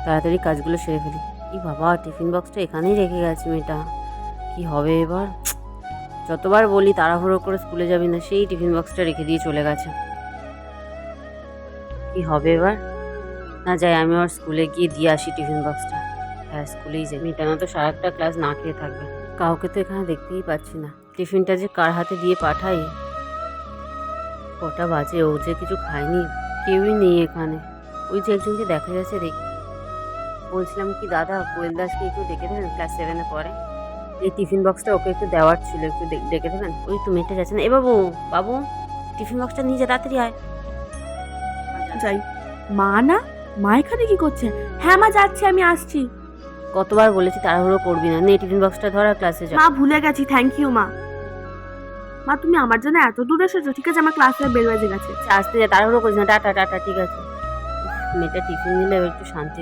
তাড়াতাড়ি কাজগুলো সেরে ফেলি। ই বাবা, টিফিন বক্সটা এখানেই রেখে গেছে মেয়েটা, কি হবে এবার? যতবার বলি তাড়াহুড়ো করে স্কুলে যাবি না, সেই টিফিন বক্সটা রেখে দিয়ে চলে গেছে। কি হবে এবার? না যাই, আমি ওর স্কুলে গিয়ে দিয়ে আসি টিফিন বক্সটা। হ্যাঁ, স্কুলেই যাই। মেয়েটা না তো সারাটা ক্লাস না খেয়ে থাকবে। কাউকে তো এখানে দেখতেই পাচ্ছি না। টিফিনটা যে কার হাতে দিয়ে পাঠাই। কটা বাজে, ও যে কিছু খায়নি, কেউই নেই এখানে। ওই যে একজনকে দেখা যাচ্ছে, দেখি। বলছিলাম কি দাদা, কোয়েল দাসকে একটু ডেকে দেবেন, ক্লাস 7-এ পড়ে। এই টিফিন বক্সটা ওকে একটু দেওয়ার ছিল, একটু ডেকে দেবেন। ওই তো মেয়েটা যাচ্ছে না। এ বাবু, বাবু, টিফিন বক্সটা নিয়ে যা, তাড়াতাড়ি আয়। যাই। মা না, মা এখানে কি করছে? হ্যাঁ মা, যাচ্ছি, আমি আসছি। কতবার বলেছি তাড়াহুড়ো করবি না, নে টিফিন বক্সটা ধর আর ক্লাসে যা। মা ভুলে গেছি, থ্যাংক ইউ মা। মা তুমি আমার জন্য এত দূর এসেছো? ঠিক আছে, আমার ক্লাসে বেল বাজে গেছে। আসতে যা, তাড়াহুড়ো করিস না। টাটা টাটা, ঠিক আছে। মেয়েটা টিফিন নিলে একটু শান্তি।